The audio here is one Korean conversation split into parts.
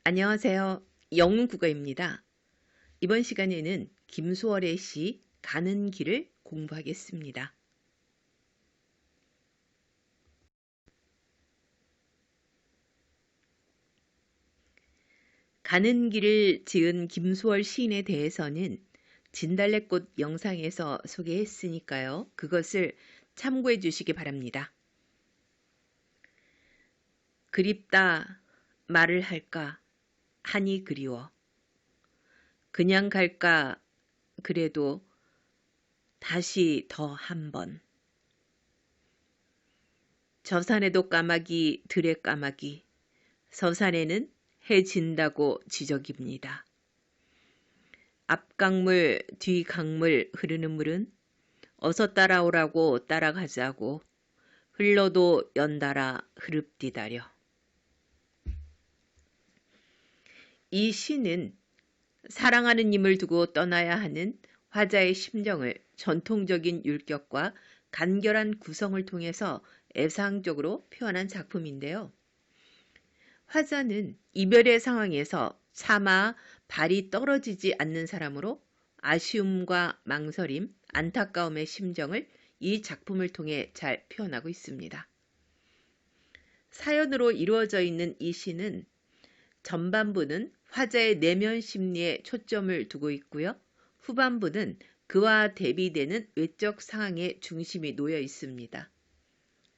안녕하세요. 영문국어입니다. 이번 시간에는 김소월의 시 가는 길을 공부하겠습니다. 가는 길을 지은 김소월 시인에 대해서는 진달래꽃 영상에서 소개했으니까요. 그것을 참고해 주시기 바랍니다. 그립다 말을 할까 하니 그리워. 그냥 갈까 그래도 다시 더 한 번. 저 산에도 까마귀 들에 까마귀 서산에는 해 진다고 지적입니다. 앞 강물 뒤 강물 흐르는 물은 어서 따라오라고 따라가자고 흘러도 연달아 흐릅디다려. 이 시는 사랑하는 님을 두고 떠나야 하는 화자의 심정을 전통적인 율격과 간결한 구성을 통해서 애상적으로 표현한 작품인데요. 화자는 이별의 상황에서 차마 발이 떨어지지 않는 사람으로 아쉬움과 망설임, 안타까움의 심정을 이 작품을 통해 잘 표현하고 있습니다. 사연으로 이루어져 있는 이 시는 전반부는 화자의 내면 심리에 초점을 두고 있고요. 후반부는 그와 대비되는 외적 상황에 중심이 놓여 있습니다.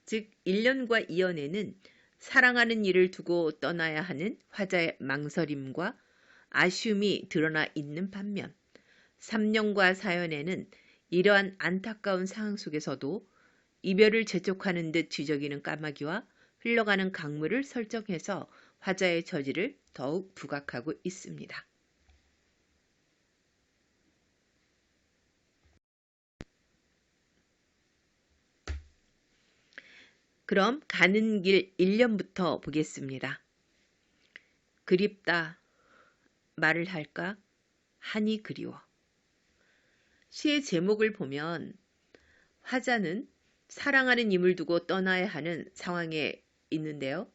즉 1년과 2년에는 사랑하는 이를 두고 떠나야 하는 화자의 망설임과 아쉬움이 드러나 있는 반면 3년과 4년에는 이러한 안타까운 상황 속에서도 이별을 재촉하는 듯 뒤적이는 까마귀와 흘러가는 강물을 설정해서 화자의 처지를 더욱 부각하고 있습니다. 그럼 가는 길 1년부터 보겠습니다. 그립다 말을 할까 하니 그리워. 시의 제목을 보면 화자는 사랑하는 임을 두고 떠나야 하는 상황에 있는데요.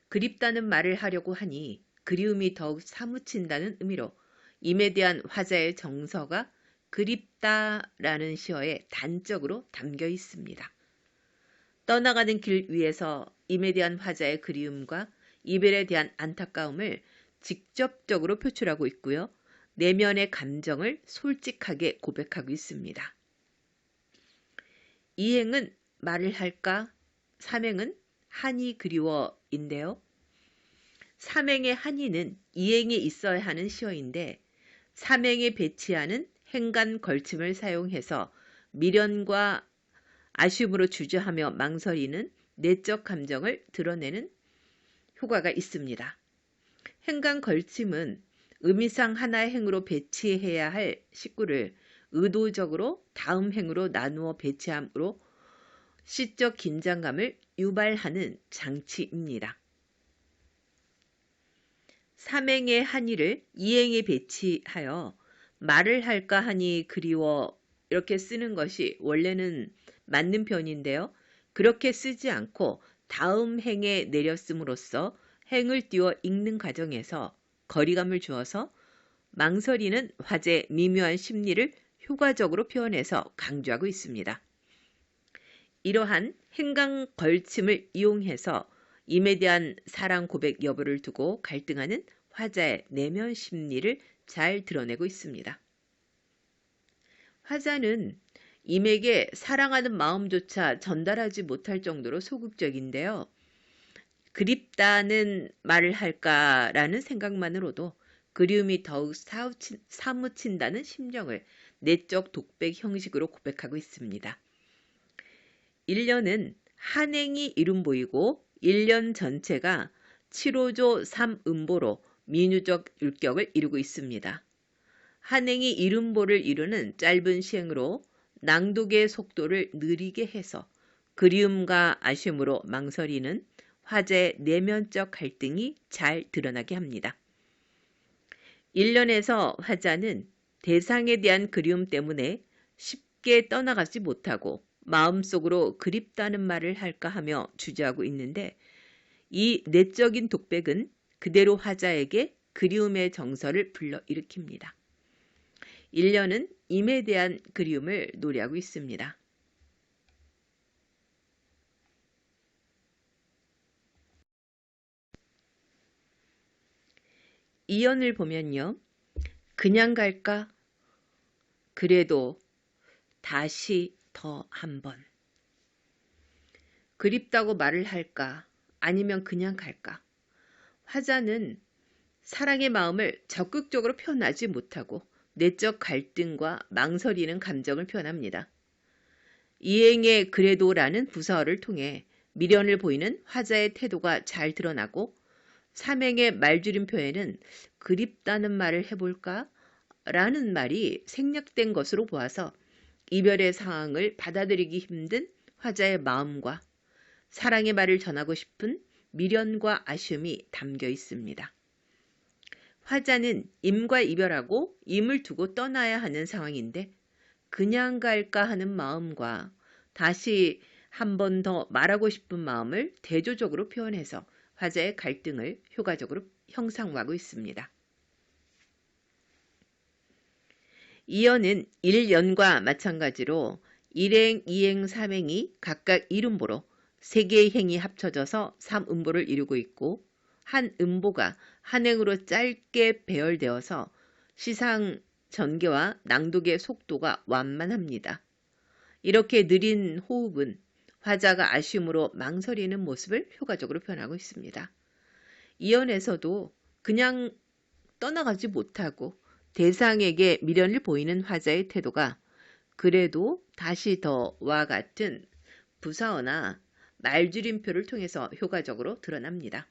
그립다는 말을 하려고 하니 그리움이 더욱 사무친다는 의미로 임에 대한 화자의 정서가 그립다라는 시어에 단적으로 담겨 있습니다. 떠나가는 길 위에서 임에 대한 화자의 그리움과 이별에 대한 안타까움을 직접적으로 표출하고 있고요. 내면의 감정을 솔직하게 고백하고 있습니다. 이행은 말을 할까? 삼행은 하니 그리워인데요. 삼행의 하니는 이행에 있어야 하는 시어인데 삼행에 배치하는 행간 걸침을 사용해서 미련과 아쉬움으로 주저하며 망설이는 내적 감정을 드러내는 효과가 있습니다. 행간 걸침은 의미상 하나의 행으로 배치해야 할 식구를 의도적으로 다음 행으로 나누어 배치함으로 시적 긴장감을 유발하는 장치입니다. 삼행의 한이를 이행에 배치하여 말을 할까 하니 그리워 이렇게 쓰는 것이 원래는 맞는 편인데요. 그렇게 쓰지 않고 다음 행에 내렸음으로써 행을 띄워 읽는 과정에서 거리감을 주어서 망설이는 화제의 미묘한 심리를 효과적으로 표현해서 강조하고 있습니다. 이러한 행간 걸침을 이용해서 임에 대한 사랑 고백 여부를 두고 갈등하는 화자의 내면 심리를 잘 드러내고 있습니다. 화자는 임에게 사랑하는 마음조차 전달하지 못할 정도로 소극적인데요. 그립다는 말을 할까라는 생각만으로도 그리움이 더욱 사무친다는 심정을 내적 독백 형식으로 고백하고 있습니다. 1년은 한행이 이름 보이고 1년 전체가 7호조 3음보로 민유적 율격을 이루고 있습니다. 한행이 이름보를 이루는 짧은 시행으로 낭독의 속도를 느리게 해서 그리움과 아쉬움으로 망설이는 화제의 내면적 갈등이 잘 드러나게 합니다. 1년에서 화자는 대상에 대한 그리움 때문에 쉽게 떠나가지 못하고 마음속으로 그립다는 말을 할까 하며 주저하고 있는데 이 내적인 독백은 그대로 화자에게 그리움의 정서를 불러일으킵니다. 1년은 임에 대한 그리움을 노래하고 있습니다. 이연을 보면요. 그냥 갈까? 그래도 다시 더 한 번. 그립다고 말을 할까? 아니면 그냥 갈까? 화자는 사랑의 마음을 적극적으로 표현하지 못하고 내적 갈등과 망설이는 감정을 표현합니다. 이행의 그래도라는 부사어를 통해 미련을 보이는 화자의 태도가 잘 드러나고 삼행의 말줄임 표에는 그립다는 말을 해볼까? 라는 말이 생략된 것으로 보아서 이별의 상황을 받아들이기 힘든 화자의 마음과 사랑의 말을 전하고 싶은 미련과 아쉬움이 담겨 있습니다. 화자는 임과 이별하고 임을 두고 떠나야 하는 상황인데 그냥 갈까 하는 마음과 다시 한 번 더 말하고 싶은 마음을 대조적으로 표현해서 화자의 갈등을 효과적으로 형상화하고 있습니다. 이연은 1연과 마찬가지로 1행, 2행, 3행이 각각 이름보로 3개의 행이 합쳐져서 3음보를 이루고 있고 한 음보가 한 행으로 짧게 배열되어서 시상 전개와 낭독의 속도가 완만합니다. 이렇게 느린 호흡은 화자가 아쉬움으로 망설이는 모습을 효과적으로 표현하고 있습니다. 이연에서도 그냥 떠나가지 못하고 대상에게 미련을 보이는 화자의 태도가 그래도 다시 더와 같은 부사어나 말줄임표를 통해서 효과적으로 드러납니다.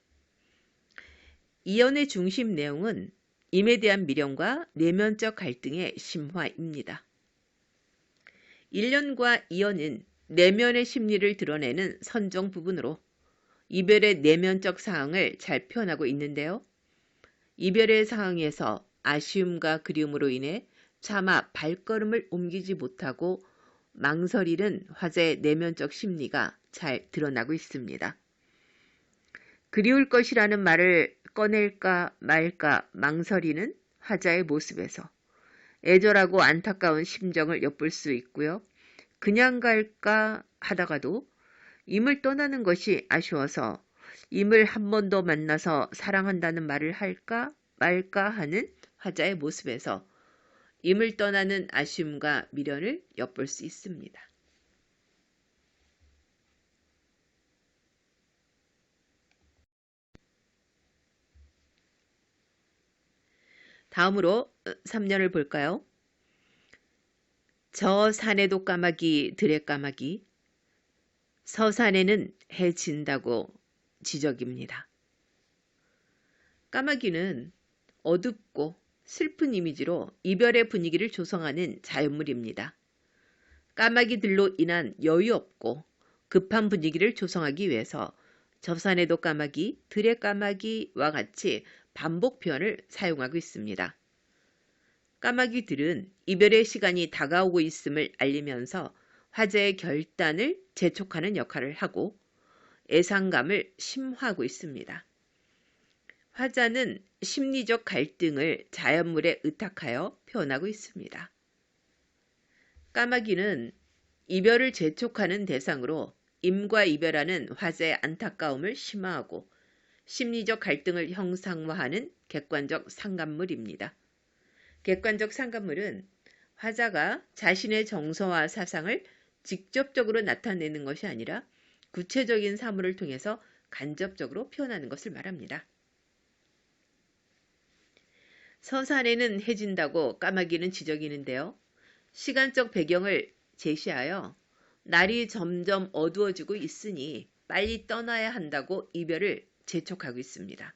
이연의 중심 내용은 임에 대한 미련과 내면적 갈등의 심화입니다. 1년과 2연은 내면의 심리를 드러내는 선정 부분으로 이별의 내면적 상황을 잘 표현하고 있는데요. 이별의 상황에서 아쉬움과 그리움으로 인해 차마 발걸음을 옮기지 못하고 망설이는 화자의 내면적 심리가 잘 드러나고 있습니다. 그리울 것이라는 말을 꺼낼까 말까 망설이는 화자의 모습에서 애절하고 안타까운 심정을 엿볼 수 있고요. 그냥 갈까 하다가도 임을 떠나는 것이 아쉬워서 임을 한 번 더 만나서 사랑한다는 말을 할까 말까 하는 화자의 모습에서 임을 떠나는 아쉬움과 미련을 엿볼 수 있습니다. 다음으로 3년을 볼까요? 저 산에도 까마귀 들에 까마귀 서산에는 해 진다고 지적입니다. 까마귀는 어둡고 슬픈 이미지로 이별의 분위기를 조성하는 자연물입니다. 까마귀들로 인한 여유 없고 급한 분위기를 조성하기 위해서 저 산에도 까마귀, 들에 까마귀와 같이 반복 표현을 사용하고 있습니다. 까마귀들은 이별의 시간이 다가오고 있음을 알리면서 화자의 결단을 재촉하는 역할을 하고 애상감을 심화하고 있습니다. 화자는 심리적 갈등을 자연물에 의탁하여 표현하고 있습니다. 까마귀는 이별을 재촉하는 대상으로 임과 이별하는 화자의 안타까움을 심화하고 심리적 갈등을 형상화하는 객관적 상간물입니다. 객관적 상간물은 화자가 자신의 정서와 사상을 직접적으로 나타내는 것이 아니라 구체적인 사물을 통해서 간접적으로 표현하는 것을 말합니다. 서산에는 해진다고 까마귀는 지적이는데요. 시간적 배경을 제시하여 날이 점점 어두워지고 있으니 빨리 떠나야 한다고 이별을 재촉하고 있습니다.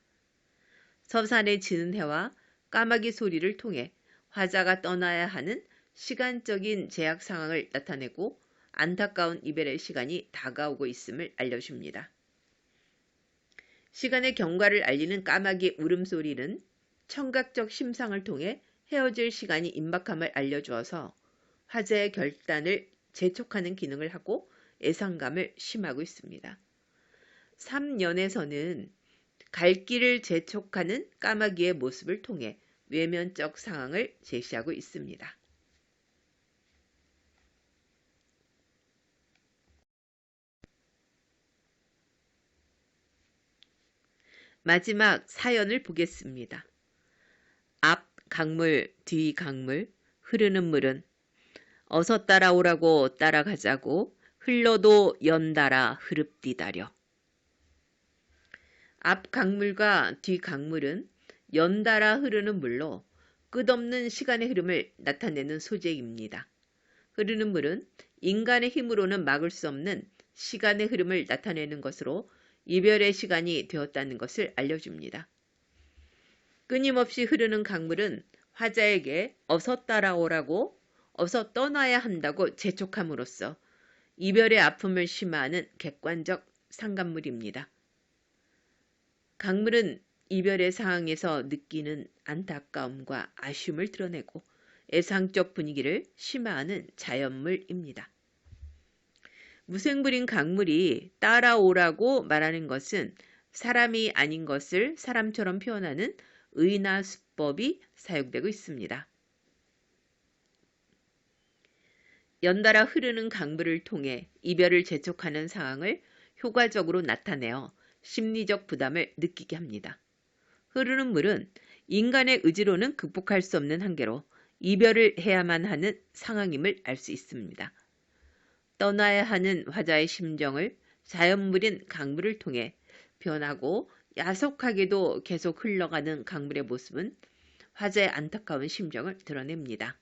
서산에 지는 해와 까마귀 소리를 통해 화자가 떠나야 하는 시간적인 제약 상황을 나타내고 안타까운 이별의 시간이 다가오고 있음을 알려줍니다. 시간의 경과를 알리는 까마귀 울음소리는 청각적 심상을 통해 헤어질 시간이 임박함을 알려주어서 화자의 결단을 재촉하는 기능을 하고 애상감을 심하고 있습니다. 3년에서는 갈 길을 재촉하는 까마귀의 모습을 통해 외면적 상황을 제시하고 있습니다. 마지막 사연을 보겠습니다. 앞 강물, 뒤 강물, 흐르는 물은 어서 따라오라고 따라가자고 흘러도 연달아 흐릅디다려. 앞 강물과 뒤 강물은 연달아 흐르는 물로 끝없는 시간의 흐름을 나타내는 소재입니다. 흐르는 물은 인간의 힘으로는 막을 수 없는 시간의 흐름을 나타내는 것으로 이별의 시간이 되었다는 것을 알려줍니다. 끊임없이 흐르는 강물은 화자에게 어서 따라오라고, 어서 떠나야 한다고 재촉함으로써 이별의 아픔을 심화하는 객관적 상간물입니다. 강물은 이별의 상황에서 느끼는 안타까움과 아쉬움을 드러내고 애상적 분위기를 심화하는 자연물입니다. 무생물인 강물이 따라오라고 말하는 것은 사람이 아닌 것을 사람처럼 표현하는 의나 수법이 사용되고 있습니다. 연달아 흐르는 강물을 통해 이별을 재촉하는 상황을 효과적으로 나타내어 심리적 부담을 느끼게 합니다. 흐르는 물은 인간의 의지로는 극복할 수 없는 한계로 이별을 해야만 하는 상황임을 알 수 있습니다. 떠나야 하는 화자의 심정을 자연물인 강물을 통해 변하고 야속하게도 계속 흘러가는 강물의 모습은 화자의 안타까운 심정을 드러냅니다.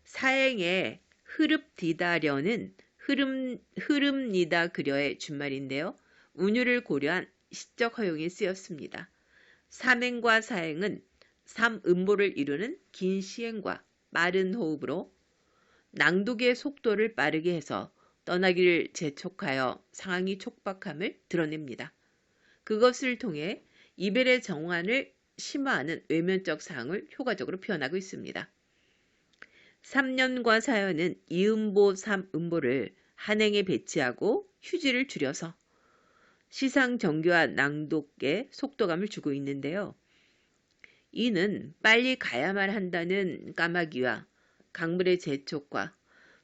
사행의 흐릅디다려는 흐릅니다 그려의 준말인데요. 운율을 고려한 시적 허용이 쓰였습니다. 삼행과 사행은 삼음보를 이루는 긴 시행과 빠른 호흡으로 낭독의 속도를 빠르게 해서 떠나기를 재촉하여 상황이 촉박함을 드러냅니다. 그것을 통해 이별의 정환을 심화하는 외면적 상황을 효과적으로 표현하고 있습니다. 3년과 사연은 이음보, 삼음보를 한행에 배치하고 휴지를 줄여서 시상 정교한 낭독의 속도감을 주고 있는데요. 이는 빨리 가야만 한다는 까마귀와 강물의 재촉과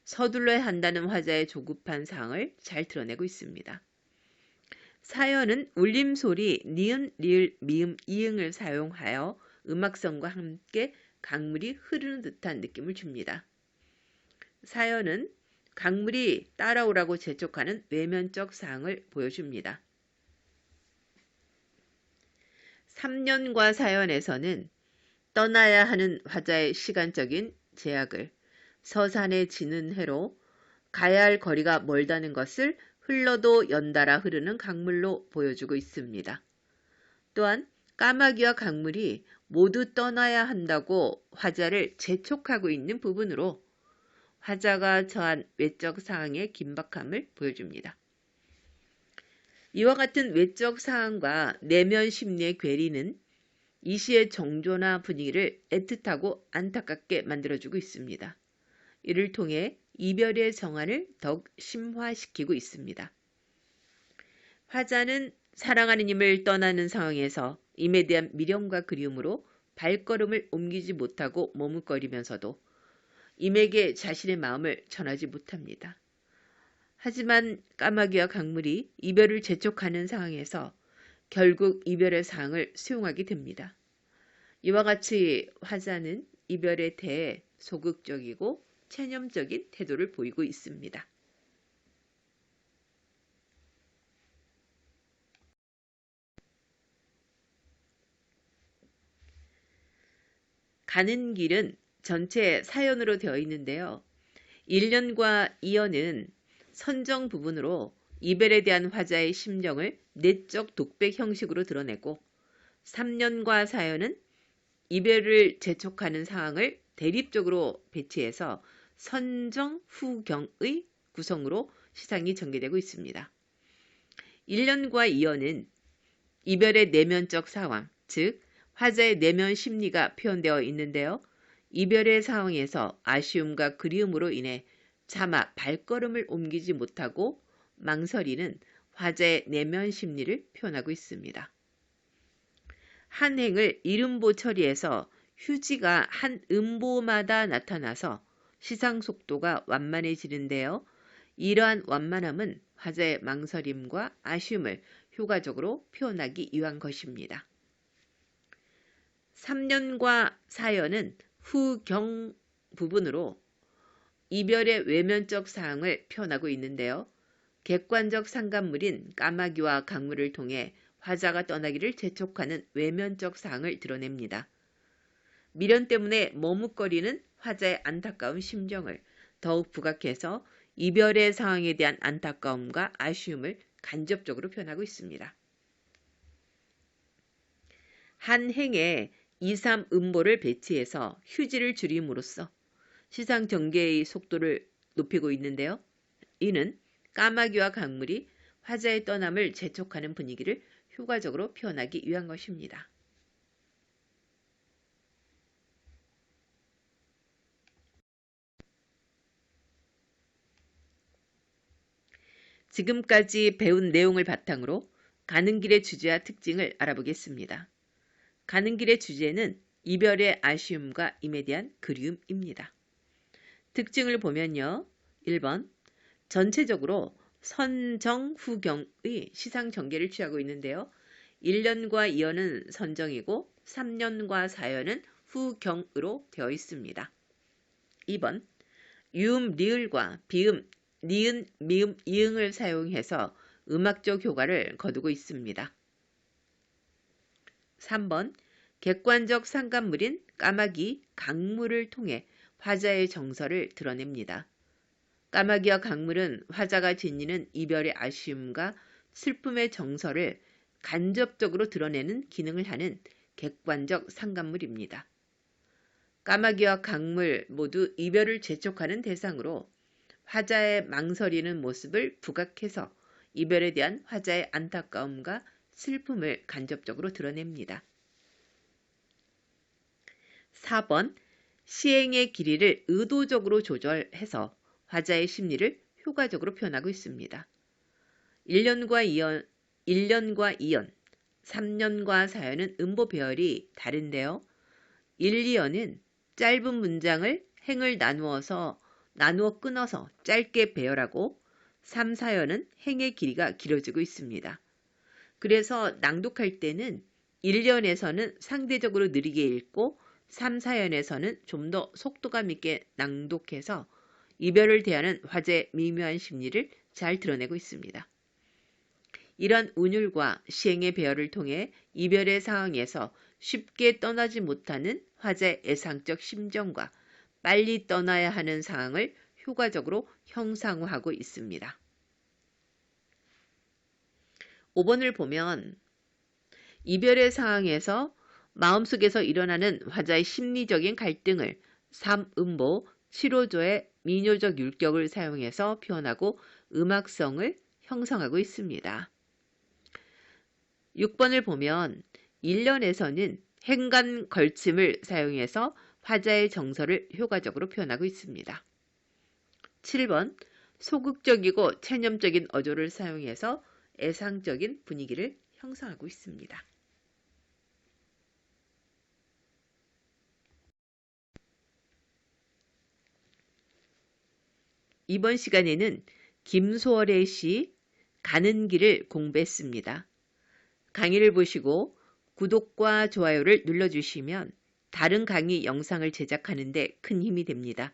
서둘러야 한다는 화자의 조급한 상황을 잘 드러내고 있습니다. 사연은 울림소리 니은, 리을, 미음, 이응을 사용하여 음악성과 함께 강물이 흐르는 듯한 느낌을 줍니다. 사연은 강물이 따라오라고 재촉하는 외면적 사항을 보여줍니다. 3년과 사연에서는 떠나야 하는 화자의 시간적인 제약을 서산에 지는 해로 가야 할 거리가 멀다는 것을 흘러도 연달아 흐르는 강물로 보여주고 있습니다. 또한 까마귀와 강물이 모두 떠나야 한다고 화자를 재촉하고 있는 부분으로 화자가 처한 외적 상황의 긴박함을 보여줍니다. 이와 같은 외적 상황과 내면 심리의 괴리는 이 시의 정조나 분위기를 애틋하고 안타깝게 만들어주고 있습니다. 이를 통해 이별의 정환을 더욱 심화시키고 있습니다. 화자는 사랑하는 임을 떠나는 상황에서 임에 대한 미련과 그리움으로 발걸음을 옮기지 못하고 머뭇거리면서도 임에게 자신의 마음을 전하지 못합니다. 하지만 까마귀와 강물이 이별을 재촉하는 상황에서 결국 이별의 상황을 수용하게 됩니다. 이와 같이 화자는 이별에 대해 소극적이고 체념적인 태도를 보이고 있습니다. 가는 길은 전체 사연으로 되어 있는데요. 1년과 2년은 선정 부분으로 이별에 대한 화자의 심정을 내적 독백 형식으로 드러내고 3년과 4년은 이별을 재촉하는 상황을 대립적으로 배치해서 선정 후경의 구성으로 시상이 전개되고 있습니다. 1년과 2년은 이별의 내면적 상황, 즉 화자의 내면 심리가 표현되어 있는데요. 이별의 상황에서 아쉬움과 그리움으로 인해 차마 발걸음을 옮기지 못하고 망설이는 화자의 내면 심리를 표현하고 있습니다. 한 행을 이음보 처리해서 휴지가 한 음보마다 나타나서 시상 속도가 완만해지는데요. 이러한 완만함은 화자의 망설임과 아쉬움을 효과적으로 표현하기 위한 것입니다. 3년과 4년은 후경 부분으로 이별의 외면적 사항을 표현하고 있는데요. 객관적 상간물인 까마귀와 강물을 통해 화자가 떠나기를 재촉하는 외면적 사항을 드러냅니다. 미련 때문에 머뭇거리는 화자의 안타까운 심정을 더욱 부각해서 이별의 상황에 대한 안타까움과 아쉬움을 간접적으로 표현하고 있습니다. 한 행에 2, 3 음보를 배치해서 휴지를 줄임으로써 시상 전개의 속도를 높이고 있는데요. 이는 까마귀와 강물이 화자의 떠남을 재촉하는 분위기를 효과적으로 표현하기 위한 것입니다. 지금까지 배운 내용을 바탕으로 가는 길의 주제와 특징을 알아보겠습니다. 가는 길의 주제는 이별의 아쉬움과 임에 대한 그리움입니다. 특징을 보면요. 1번, 전체적으로 선정 후경의 시상 전개를 취하고 있는데요. 1년과 2년은 선정이고 3년과 4년은 후경으로 되어 있습니다. 2번, 유음, 리을과 비음, 니은, 미음, 이응을 사용해서 음악적 효과를 거두고 있습니다. 3번, 객관적 상간물인 까마귀, 강물을 통해 화자의 정서를 드러냅니다. 까마귀와 강물은 화자가 지니는 이별의 아쉬움과 슬픔의 정서를 간접적으로 드러내는 기능을 하는 객관적 상간물입니다. 까마귀와 강물 모두 이별을 재촉하는 대상으로 화자의 망설이는 모습을 부각해서 이별에 대한 화자의 안타까움과 슬픔을 간접적으로 드러냅니다. 4번, 시행의 길이를 의도적으로 조절해서 화자의 심리를 효과적으로 표현하고 있습니다. 1년과 2년, 3년과 4년은 음보 배열이 다른데요. 1, 2년은 짧은 문장을 행을 나누어 끊어서 짧게 배열하고 3, 4년은 행의 길이가 길어지고 있습니다. 그래서 낭독할 때는 1년에서는 상대적으로 느리게 읽고 3, 4년에서는 좀 더 속도감 있게 낭독해서 이별을 대하는 화자의 미묘한 심리를 잘 드러내고 있습니다. 이런 운율과 시행의 배열을 통해 이별의 상황에서 쉽게 떠나지 못하는 화자의 애상적 심정과 빨리 떠나야 하는 상황을 효과적으로 형상화하고 있습니다. 5번을 보면 이별의 상황에서 마음속에서 일어나는 화자의 심리적인 갈등을 3음보 7호조의 민요적 율격을 사용해서 표현하고 음악성을 형성하고 있습니다. 6번을 보면 1년에서는 행간 걸침을 사용해서 화자의 정서를 효과적으로 표현하고 있습니다. 7번, 소극적이고 체념적인 어조를 사용해서 애상적인 분위기를 형성하고 있습니다. 이번 시간에는 김소월의 시 가는 길을 공부했습니다. 강의를 보시고 구독과 좋아요를 눌러주시면 다른 강의 영상을 제작하는 데 큰 힘이 됩니다.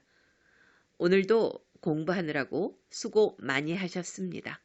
오늘도 공부하느라고 수고 많이 하셨습니다.